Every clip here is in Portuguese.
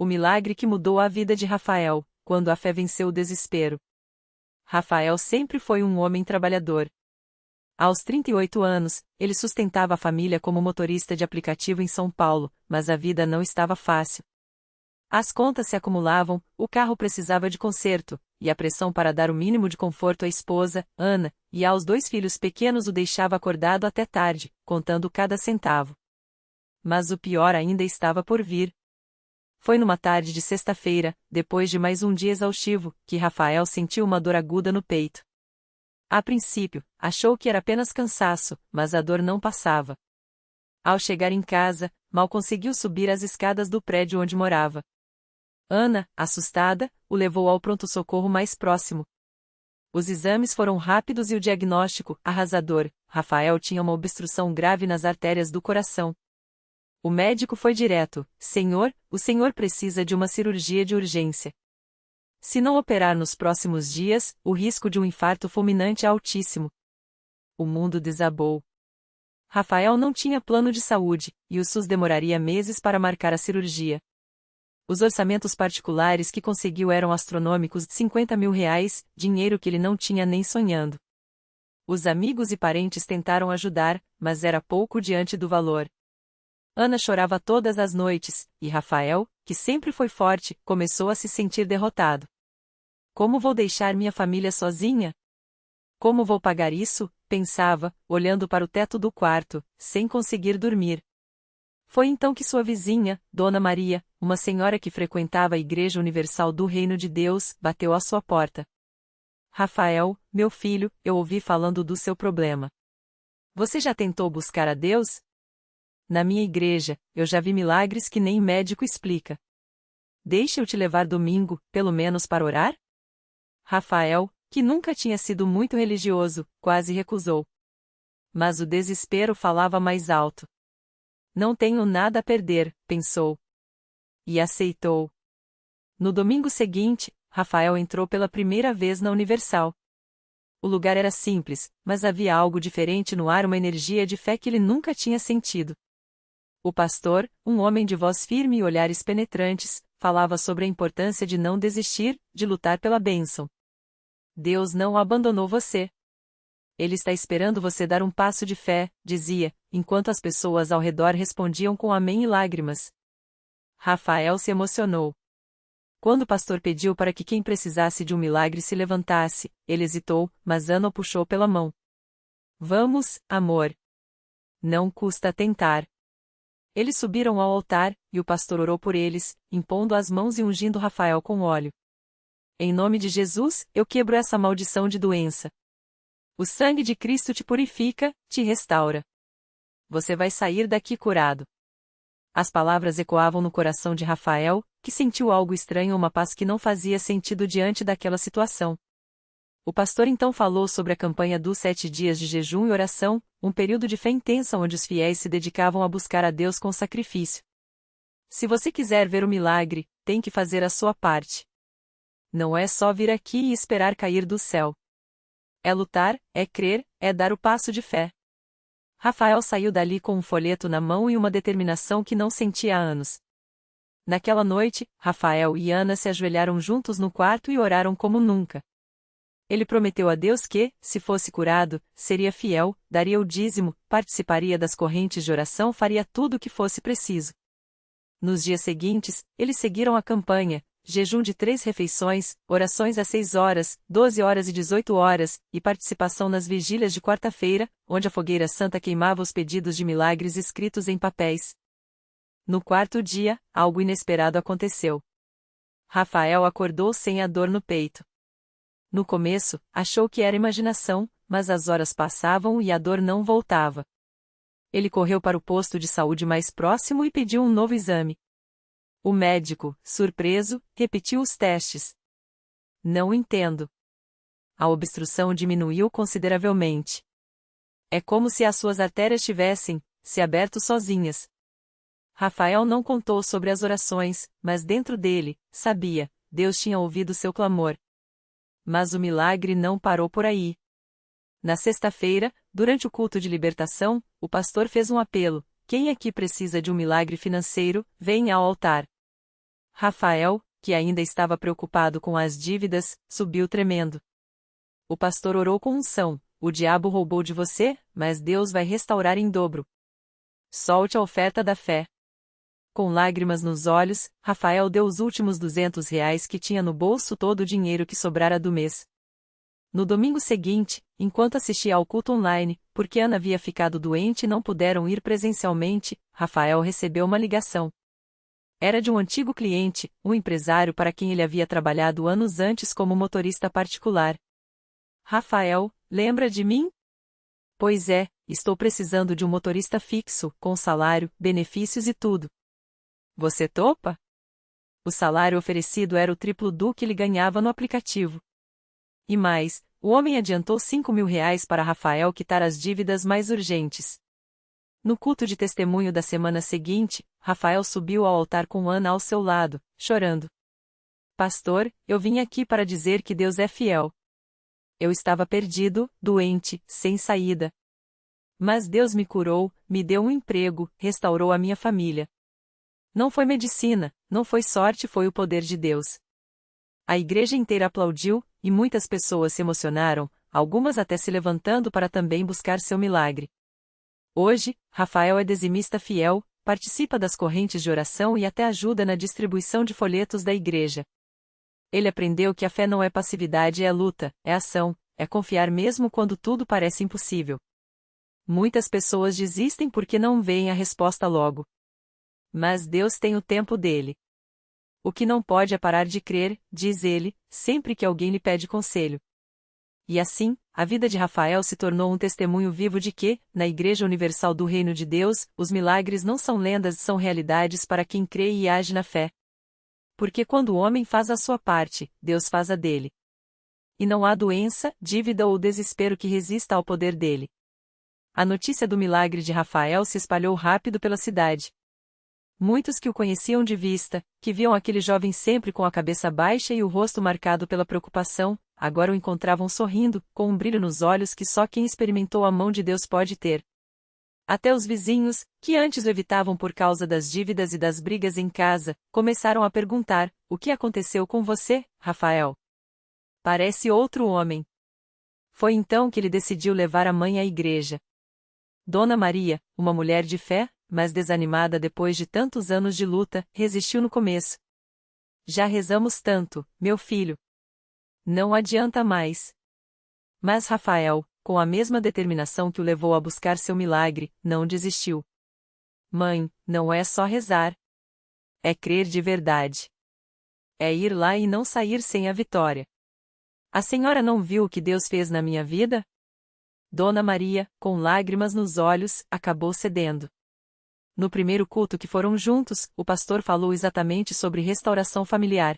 O milagre que mudou a vida de Rafael, quando a fé venceu o desespero. Rafael sempre foi um homem trabalhador. Aos 38 anos, ele sustentava a família como motorista de aplicativo em São Paulo, mas a vida não estava fácil. As contas se acumulavam, o carro precisava de conserto, e a pressão para dar o mínimo de conforto à esposa, Ana, e aos 2 filhos pequenos o deixava acordado até tarde, contando cada centavo. Mas o pior ainda estava por vir. Foi numa tarde de sexta-feira, depois de mais um dia exaustivo, que Rafael sentiu uma dor aguda no peito. A princípio, achou que era apenas cansaço, mas a dor não passava. Ao chegar em casa, mal conseguiu subir as escadas do prédio onde morava. Ana, assustada, o levou ao pronto-socorro mais próximo. Os exames foram rápidos e o diagnóstico, arrasador: Rafael tinha uma obstrução grave nas artérias do coração. O médico foi direto: Senhor, o senhor precisa de uma cirurgia de urgência. Se não operar nos próximos dias, o risco de um infarto fulminante é altíssimo. O mundo desabou. Rafael não tinha plano de saúde, e o SUS demoraria meses para marcar a cirurgia. Os orçamentos particulares que conseguiu eram astronômicos de R$ 50 mil, dinheiro que ele não tinha nem sonhando. Os amigos e parentes tentaram ajudar, mas era pouco diante do valor. Ana chorava todas as noites, e Rafael, que sempre foi forte, começou a se sentir derrotado. Como vou deixar minha família sozinha? Como vou pagar isso? Pensava, olhando para o teto do quarto, sem conseguir dormir. Foi então que sua vizinha, Dona Maria, uma senhora que frequentava a Igreja Universal do Reino de Deus, bateu à sua porta. Rafael, meu filho, eu ouvi falando do seu problema. Você já tentou buscar a Deus? Na minha igreja, eu já vi milagres que nem médico explica. Deixa eu te levar domingo, pelo menos para orar? Rafael, que nunca tinha sido muito religioso, quase recusou. Mas o desespero falava mais alto. Não tenho nada a perder, pensou. E aceitou. No domingo seguinte, Rafael entrou pela primeira vez na Universal. O lugar era simples, mas havia algo diferente no ar, uma energia de fé que ele nunca tinha sentido. O pastor, um homem de voz firme e olhares penetrantes, falava sobre a importância de não desistir, de lutar pela bênção. Deus não abandonou você. Ele está esperando você dar um passo de fé, dizia, enquanto as pessoas ao redor respondiam com amém e lágrimas. Rafael se emocionou. Quando o pastor pediu para que quem precisasse de um milagre se levantasse, ele hesitou, mas Ana o puxou pela mão. Vamos, amor. Não custa tentar. Eles subiram ao altar, e o pastor orou por eles, impondo as mãos e ungindo Rafael com óleo. Em nome de Jesus, eu quebro essa maldição de doença. O sangue de Cristo te purifica, te restaura. Você vai sair daqui curado. As palavras ecoavam no coração de Rafael, que sentiu algo estranho, uma paz que não fazia sentido diante daquela situação. O pastor então falou sobre a campanha dos 7 dias de jejum e oração, um período de fé intensa onde os fiéis se dedicavam a buscar a Deus com sacrifício. Se você quiser ver o milagre, tem que fazer a sua parte. Não é só vir aqui e esperar cair do céu. É lutar, é crer, é dar o passo de fé. Rafael saiu dali com um folheto na mão e uma determinação que não sentia há anos. Naquela noite, Rafael e Ana se ajoelharam juntos no quarto e oraram como nunca. Ele prometeu a Deus que, se fosse curado, seria fiel, daria o dízimo, participaria das correntes de oração, faria tudo o que fosse preciso. Nos dias seguintes, eles seguiram a campanha: jejum de 3 refeições, orações às 6 horas, 12 horas e 18 horas, e participação nas vigílias de quarta-feira, onde a fogueira santa queimava os pedidos de milagres escritos em papéis. No 4º dia, algo inesperado aconteceu. Rafael acordou sem a dor no peito. No começo, achou que era imaginação, mas as horas passavam e a dor não voltava. Ele correu para o posto de saúde mais próximo e pediu um novo exame. O médico, surpreso, repetiu os testes. Não entendo. A obstrução diminuiu consideravelmente. É como se as suas artérias tivessem se aberto sozinhas. Rafael não contou sobre as orações, mas dentro dele, sabia, Deus tinha ouvido seu clamor. Mas o milagre não parou por aí. Na sexta-feira, durante o culto de libertação, o pastor fez um apelo: quem aqui precisa de um milagre financeiro, venha ao altar. Rafael, que ainda estava preocupado com as dívidas, subiu tremendo. O pastor orou com unção: o diabo roubou de você, mas Deus vai restaurar em dobro. Solte a oferta da fé. Com lágrimas nos olhos, Rafael deu os últimos R$ 200 que tinha no bolso, todo o dinheiro que sobrara do mês. No domingo seguinte, enquanto assistia ao culto online, porque Ana havia ficado doente e não puderam ir presencialmente, Rafael recebeu uma ligação. Era de um antigo cliente, um empresário para quem ele havia trabalhado anos antes como motorista particular. Rafael, lembra de mim? Pois é, estou precisando de um motorista fixo, com salário, benefícios e tudo. Você topa? O salário oferecido era o triplo do que ele ganhava no aplicativo. E mais, o homem adiantou R$ 5.000 para Rafael quitar as dívidas mais urgentes. No culto de testemunho da semana seguinte, Rafael subiu ao altar com Ana ao seu lado, chorando. Pastor, eu vim aqui para dizer que Deus é fiel. Eu estava perdido, doente, sem saída. Mas Deus me curou, me deu um emprego, restaurou a minha família. Não foi medicina, não foi sorte, foi o poder de Deus. A igreja inteira aplaudiu, e muitas pessoas se emocionaram, algumas até se levantando para também buscar seu milagre. Hoje, Rafael é dizimista fiel, participa das correntes de oração e até ajuda na distribuição de folhetos da igreja. Ele aprendeu que a fé não é passividade, é luta, é ação, é confiar mesmo quando tudo parece impossível. Muitas pessoas desistem porque não veem a resposta logo. Mas Deus tem o tempo dele. O que não pode é parar de crer, diz ele, sempre que alguém lhe pede conselho. E assim, a vida de Rafael se tornou um testemunho vivo de que, na Igreja Universal do Reino de Deus, os milagres não são lendas, são realidades para quem crê e age na fé. Porque quando o homem faz a sua parte, Deus faz a dele. E não há doença, dívida ou desespero que resista ao poder dele. A notícia do milagre de Rafael se espalhou rápido pela cidade. Muitos que o conheciam de vista, que viam aquele jovem sempre com a cabeça baixa e o rosto marcado pela preocupação, agora o encontravam sorrindo, com um brilho nos olhos que só quem experimentou a mão de Deus pode ter. Até os vizinhos, que antes o evitavam por causa das dívidas e das brigas em casa, começaram a perguntar: o que aconteceu com você, Rafael? Parece outro homem. Foi então que ele decidiu levar a mãe à igreja. Dona Maria, uma mulher de fé, mas desanimada depois de tantos anos de luta, resistiu no começo. Já rezamos tanto, meu filho. Não adianta mais. Mas Rafael, com a mesma determinação que o levou a buscar seu milagre, não desistiu. Mãe, não é só rezar. É crer de verdade. É ir lá e não sair sem a vitória. A senhora não viu o que Deus fez na minha vida? Dona Maria, com lágrimas nos olhos, acabou cedendo. No primeiro culto que foram juntos, o pastor falou exatamente sobre restauração familiar.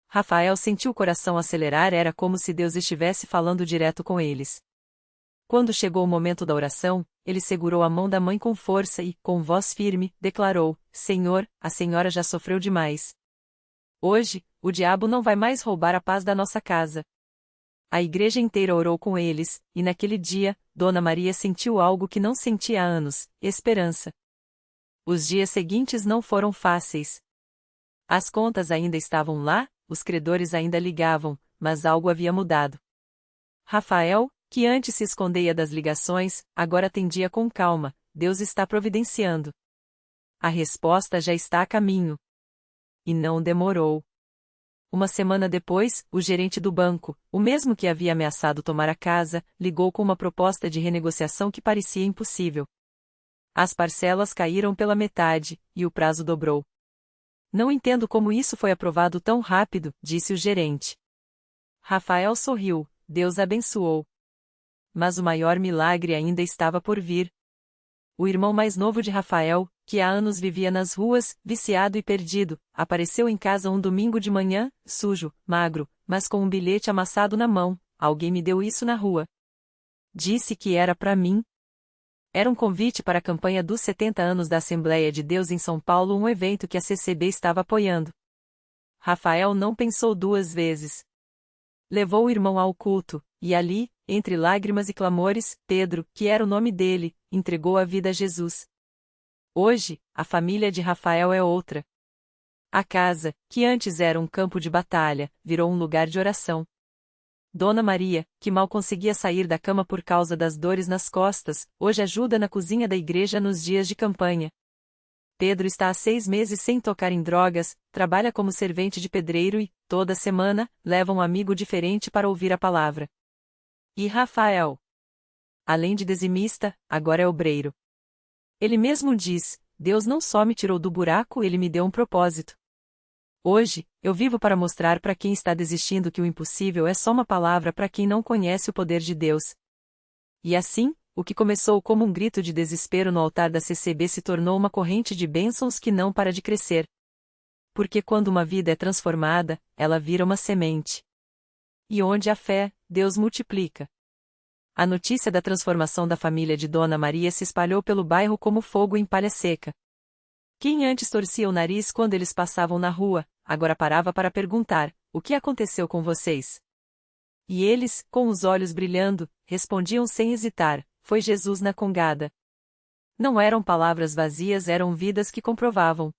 Rafael sentiu o coração acelerar, era como se Deus estivesse falando direto com eles. Quando chegou o momento da oração, ele segurou a mão da mãe com força e, com voz firme, declarou: Senhor, a senhora já sofreu demais. Hoje, o diabo não vai mais roubar a paz da nossa casa. A igreja inteira orou com eles, e naquele dia, Dona Maria sentiu algo que não sentia há anos: esperança. Os dias seguintes não foram fáceis. As contas ainda estavam lá, os credores ainda ligavam, mas algo havia mudado. Rafael, que antes se escondia das ligações, agora atendia com calma: Deus está providenciando. A resposta já está a caminho. E não demorou. Uma semana depois, o gerente do banco, o mesmo que havia ameaçado tomar a casa, ligou com uma proposta de renegociação que parecia impossível. As parcelas caíram pela metade, e o prazo dobrou. Não entendo como isso foi aprovado tão rápido, disse o gerente. Rafael sorriu: Deus abençoou. Mas o maior milagre ainda estava por vir. O irmão mais novo de Rafael, que há anos vivia nas ruas, viciado e perdido, apareceu em casa um domingo de manhã, sujo, magro, mas com um bilhete amassado na mão: alguém me deu isso na rua. Disse que era para mim. Era um convite para a campanha dos 70 anos da Assembleia de Deus em São Paulo, um evento que a CCB estava apoiando. Rafael não pensou duas vezes. Levou o irmão ao culto, e ali, entre lágrimas e clamores, Pedro, que era o nome dele, entregou a vida a Jesus. Hoje, a família de Rafael é outra. A casa, que antes era um campo de batalha, virou um lugar de oração. Dona Maria, que mal conseguia sair da cama por causa das dores nas costas, hoje ajuda na cozinha da igreja nos dias de campanha. Pedro está há 6 meses sem tocar em drogas, trabalha como servente de pedreiro e, toda semana, leva um amigo diferente para ouvir a palavra. E Rafael? Além de dizimista, agora é obreiro. Ele mesmo diz: Deus não só me tirou do buraco, ele me deu um propósito. Hoje, eu vivo para mostrar para quem está desistindo que o impossível é só uma palavra para quem não conhece o poder de Deus. E assim, o que começou como um grito de desespero no altar da CCB se tornou uma corrente de bênçãos que não para de crescer. Porque quando uma vida é transformada, ela vira uma semente. E onde há fé, Deus multiplica. A notícia da transformação da família de Dona Maria se espalhou pelo bairro como fogo em palha seca. Quem antes torcia o nariz quando eles passavam na rua, agora parava para perguntar: o que aconteceu com vocês? E eles, com os olhos brilhando, respondiam sem hesitar: foi Jesus na congada. Não eram palavras vazias, eram vidas que comprovavam.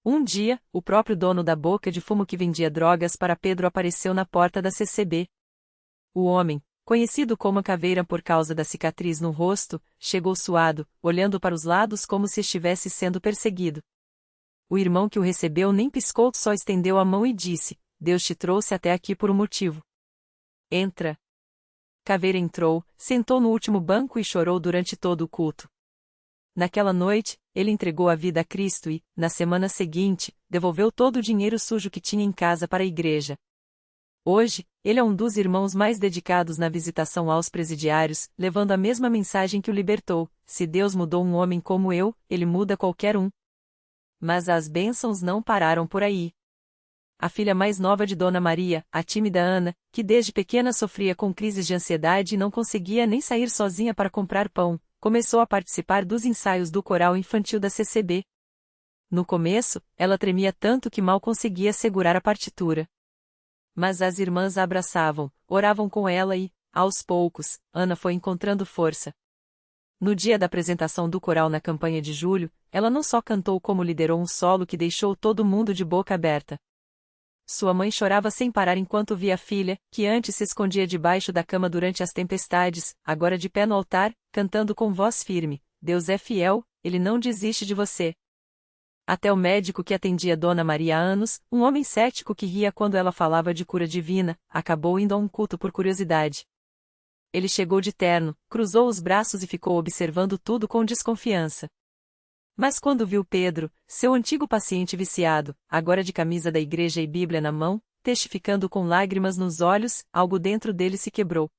Um dia, o próprio dono da boca de fumo que vendia drogas para Pedro apareceu na porta da CCB. O homem, conhecido como a Caveira por causa da cicatriz no rosto, chegou suado, olhando para os lados como se estivesse sendo perseguido. O irmão que o recebeu nem piscou, só estendeu a mão e disse: Deus te trouxe até aqui por um motivo. Entra. Caveira entrou, sentou no último banco e chorou durante todo o culto. Naquela noite, ele entregou a vida a Cristo e, na semana seguinte, devolveu todo o dinheiro sujo que tinha em casa para a igreja. Hoje, ele é um dos irmãos mais dedicados na visitação aos presidiários, levando a mesma mensagem que o libertou: se Deus mudou um homem como eu, ele muda qualquer um. Mas as bênçãos não pararam por aí. A filha mais nova de Dona Maria, a tímida Ana, que desde pequena sofria com crises de ansiedade e não conseguia nem sair sozinha para comprar pão, começou a participar dos ensaios do coral infantil da CCB. No começo, ela tremia tanto que mal conseguia segurar a partitura. Mas as irmãs a abraçavam, oravam com ela e, aos poucos, Ana foi encontrando força. No dia da apresentação do coral na campanha de julho, ela não só cantou como liderou um solo que deixou todo mundo de boca aberta. Sua mãe chorava sem parar enquanto via a filha, que antes se escondia debaixo da cama durante as tempestades, agora de pé no altar, cantando com voz firme: Deus é fiel, Ele não desiste de você. Até o médico que atendia Dona Maria há anos, um homem cético que ria quando ela falava de cura divina, acabou indo a um culto por curiosidade. Ele chegou de terno, cruzou os braços e ficou observando tudo com desconfiança. Mas quando viu Pedro, seu antigo paciente viciado, agora de camisa da igreja e Bíblia na mão, testificando com lágrimas nos olhos, algo dentro dele se quebrou.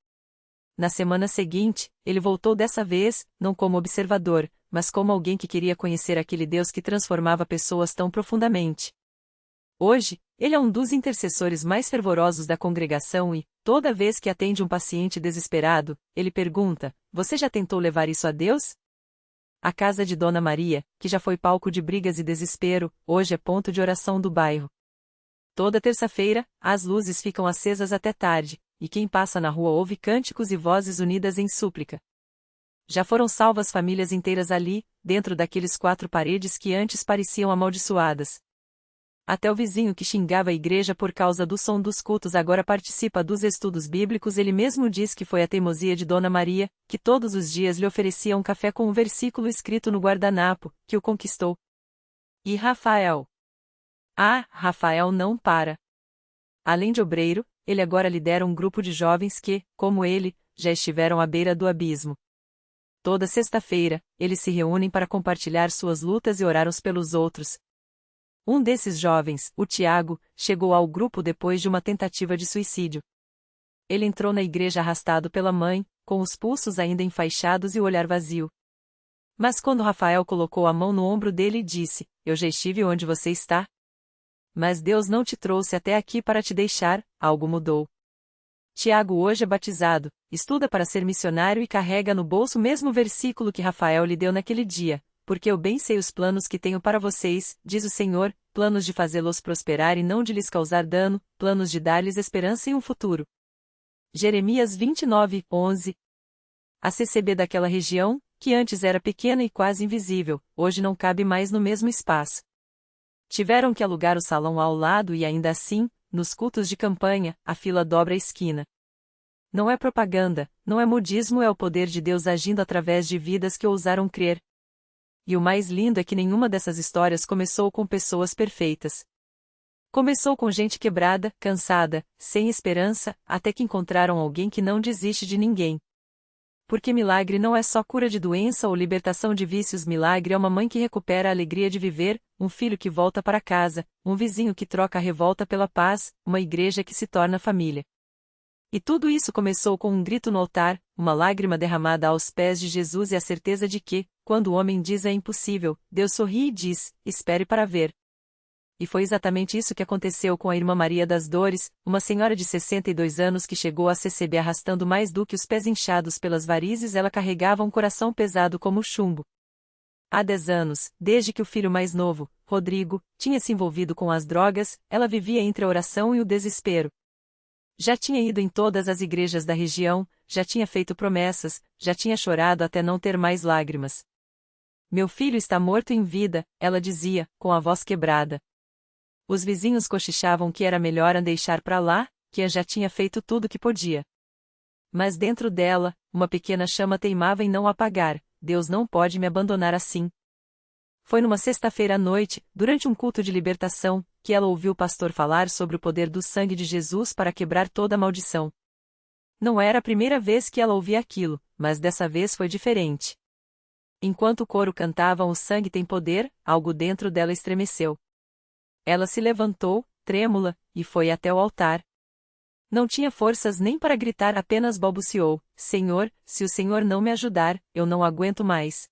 Na semana seguinte, ele voltou dessa vez, não como observador, mas como alguém que queria conhecer aquele Deus que transformava pessoas tão profundamente. Hoje, ele é um dos intercessores mais fervorosos da congregação e, toda vez que atende um paciente desesperado, ele pergunta: você já tentou levar isso a Deus? A casa de Dona Maria, que já foi palco de brigas e desespero, hoje é ponto de oração do bairro. Toda terça-feira, as luzes ficam acesas até tarde, e quem passa na rua ouve cânticos e vozes unidas em súplica. Já foram salvas famílias inteiras ali, dentro daqueles 4 paredes que antes pareciam amaldiçoadas. Até o vizinho que xingava a igreja por causa do som dos cultos agora participa dos estudos bíblicos. Ele mesmo diz que foi a teimosia de Dona Maria, que todos os dias lhe oferecia um café com um versículo escrito no guardanapo, que o conquistou. E Rafael? Ah, Rafael não para. Além de obreiro, ele agora lidera um grupo de jovens que, como ele, já estiveram à beira do abismo. Toda sexta-feira, eles se reúnem para compartilhar suas lutas e orar uns pelos outros. Um desses jovens, o Tiago, chegou ao grupo depois de uma tentativa de suicídio. Ele entrou na igreja arrastado pela mãe, com os pulsos ainda enfaixados e o olhar vazio. Mas quando Rafael colocou a mão no ombro dele e disse: eu já estive onde você está. Mas Deus não te trouxe até aqui para te deixar, algo mudou. Tiago hoje é batizado, estuda para ser missionário e carrega no bolso o mesmo versículo que Rafael lhe deu naquele dia: porque eu bem sei os planos que tenho para vocês, diz o Senhor, planos de fazê-los prosperar e não de lhes causar dano, planos de dar-lhes esperança e um futuro. Jeremias 29:11. A CCB daquela região, que antes era pequena e quase invisível, hoje não cabe mais no mesmo espaço. Tiveram que alugar o salão ao lado e ainda assim, nos cultos de campanha, a fila dobra a esquina. Não é propaganda, não é modismo, é o poder de Deus agindo através de vidas que ousaram crer. E o mais lindo é que nenhuma dessas histórias começou com pessoas perfeitas. Começou com gente quebrada, cansada, sem esperança, até que encontraram alguém que não desiste de ninguém. Porque milagre não é só cura de doença ou libertação de vícios, milagre é uma mãe que recupera a alegria de viver, um filho que volta para casa, um vizinho que troca a revolta pela paz, uma igreja que se torna família. E tudo isso começou com um grito no altar, uma lágrima derramada aos pés de Jesus e a certeza de que, quando o homem diz é impossível, Deus sorri e diz, espere para ver. E foi exatamente isso que aconteceu com a irmã Maria das Dores, uma senhora de 62 anos que chegou a CCB arrastando mais do que os pés inchados pelas varizes. Ela carregava um coração pesado como chumbo. Há 10 anos, desde que o filho mais novo, Rodrigo, tinha se envolvido com as drogas, ela vivia entre a oração e o desespero. Já tinha ido em todas as igrejas da região, já tinha feito promessas, já tinha chorado até não ter mais lágrimas. Meu filho está morto em vida, ela dizia, com a voz quebrada. Os vizinhos cochichavam que era melhor a deixar pra lá, que a já tinha feito tudo que podia. Mas dentro dela, uma pequena chama teimava em não apagar. Deus não pode me abandonar assim. Foi numa sexta-feira à noite, durante um culto de libertação, que ela ouviu o pastor falar sobre o poder do sangue de Jesus para quebrar toda maldição. Não era a primeira vez que ela ouvia aquilo, mas dessa vez foi diferente. Enquanto o coro cantava "O sangue tem poder", algo dentro dela estremeceu. Ela se levantou, trêmula, e foi até o altar. Não tinha forças nem para gritar, apenas balbuciou: Senhor, se o Senhor não me ajudar, eu não aguento mais.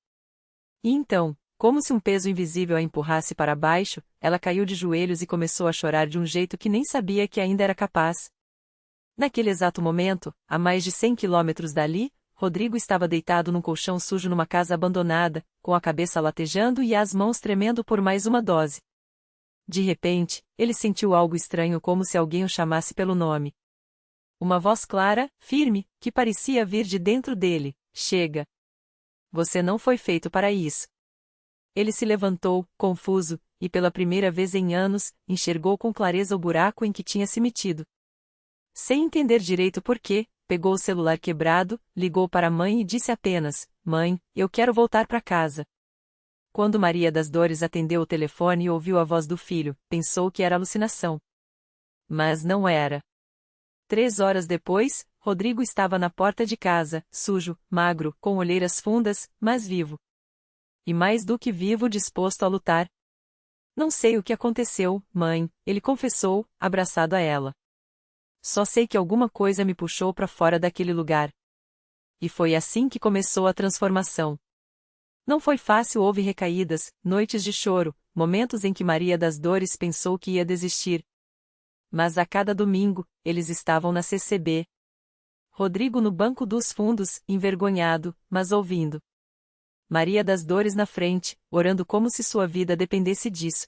E então, como se um peso invisível a empurrasse para baixo, ela caiu de joelhos e começou a chorar de um jeito que nem sabia que ainda era capaz. Naquele exato momento, a mais de 100 quilômetros dali, Rodrigo estava deitado num colchão sujo numa casa abandonada, com a cabeça latejando e as mãos tremendo por mais uma dose. De repente, ele sentiu algo estranho, como se alguém o chamasse pelo nome. Uma voz clara, firme, que parecia vir de dentro dele: chega. Você não foi feito para isso. Ele se levantou, confuso, e pela primeira vez em anos, enxergou com clareza o buraco em que tinha se metido. Sem entender direito por quê, pegou o celular quebrado, ligou para a mãe e disse apenas: Mãe, eu quero voltar para casa. Quando Maria das Dores atendeu o telefone e ouviu a voz do filho, pensou que era alucinação. Mas não era. 3 horas depois, Rodrigo estava na porta de casa, sujo, magro, com olheiras fundas, mas vivo. E mais do que vivo, disposto a lutar. Não sei o que aconteceu, mãe, ele confessou, abraçado a ela. Só sei que alguma coisa me puxou para fora daquele lugar. E foi assim que começou a transformação. Não foi fácil, houve recaídas, noites de choro, momentos em que Maria das Dores pensou que ia desistir. Mas a cada domingo, eles estavam na CCB. Rodrigo no banco dos fundos, envergonhado, mas ouvindo. Maria das Dores na frente, orando como se sua vida dependesse disso.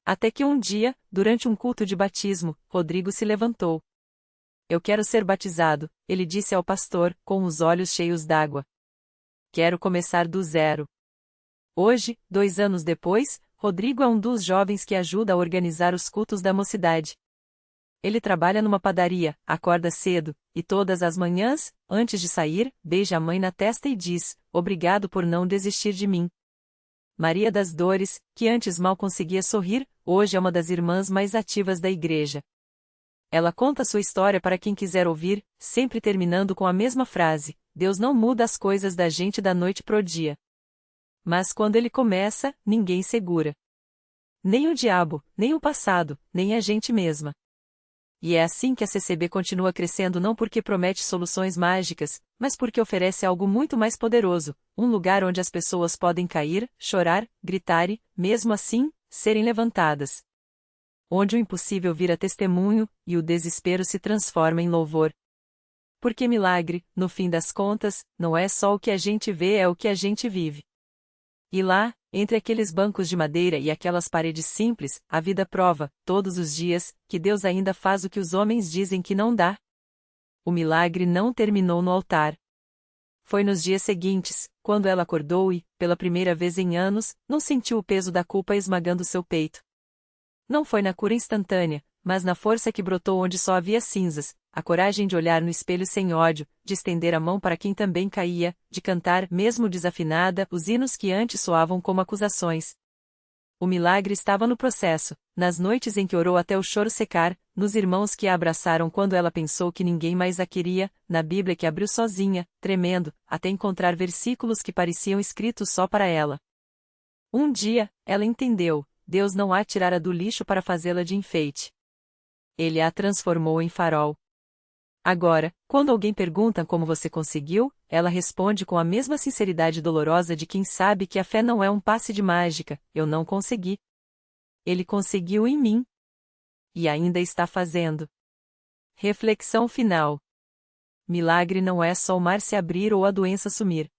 Até que um dia, durante um culto de batismo, Rodrigo se levantou. Eu quero ser batizado, ele disse ao pastor, com os olhos cheios d'água. Quero começar do zero. Hoje, 2 anos depois, Rodrigo é um dos jovens que ajuda a organizar os cultos da mocidade. Ele trabalha numa padaria, acorda cedo, e todas as manhãs, antes de sair, beija a mãe na testa e diz: obrigado por não desistir de mim. Maria das Dores, que antes mal conseguia sorrir, hoje é uma das irmãs mais ativas da igreja. Ela conta sua história para quem quiser ouvir, sempre terminando com a mesma frase: Deus não muda as coisas da gente da noite pro dia. Mas quando ele começa, ninguém segura. Nem o diabo, nem o passado, nem a gente mesma. E é assim que a CCB continua crescendo, não porque promete soluções mágicas, mas porque oferece algo muito mais poderoso, um lugar onde as pessoas podem cair, chorar, gritar e, mesmo assim, serem levantadas. Onde o impossível vira testemunho, e o desespero se transforma em louvor. Porque milagre, no fim das contas, não é só o que a gente vê, é o que a gente vive. E lá, entre aqueles bancos de madeira e aquelas paredes simples, a vida prova, todos os dias, que Deus ainda faz o que os homens dizem que não dá. O milagre não terminou no altar. Foi nos dias seguintes, quando ela acordou e, pela primeira vez em anos, não sentiu o peso da culpa esmagando seu peito. Não foi na cura instantânea, mas na força que brotou onde só havia cinzas, a coragem de olhar no espelho sem ódio, de estender a mão para quem também caía, de cantar, mesmo desafinada, os hinos que antes soavam como acusações. O milagre estava no processo, nas noites em que orou até o choro secar, nos irmãos que a abraçaram quando ela pensou que ninguém mais a queria, na Bíblia que abriu sozinha, tremendo, até encontrar versículos que pareciam escritos só para ela. Um dia, ela entendeu: Deus não a tirara do lixo para fazê-la de enfeite. Ele a transformou em farol. Agora, quando alguém pergunta como você conseguiu, ela responde com a mesma sinceridade dolorosa de quem sabe que a fé não é um passe de mágica: eu não consegui. Ele conseguiu em mim. E ainda está fazendo. Reflexão final. Milagre não é só o mar se abrir ou a doença sumir.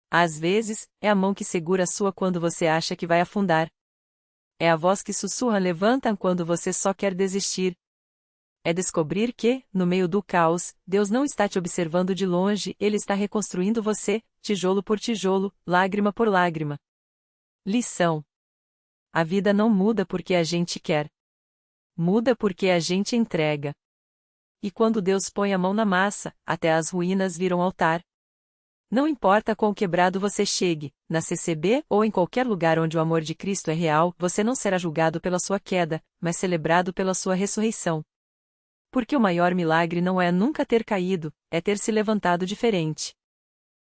Às vezes, é a mão que segura a sua quando você acha que vai afundar. É a voz que sussurra levanta quando você só quer desistir. É descobrir que, no meio do caos, Deus não está te observando de longe, Ele está reconstruindo você, tijolo por tijolo, lágrima por lágrima. Lição: a vida não muda porque a gente quer. Muda porque a gente entrega. E quando Deus põe a mão na massa, até as ruínas viram altar. Não importa quão quebrado você chegue, na CCB ou em qualquer lugar onde o amor de Cristo é real, você não será julgado pela sua queda, mas celebrado pela sua ressurreição. Porque o maior milagre não é nunca ter caído, é ter se levantado diferente.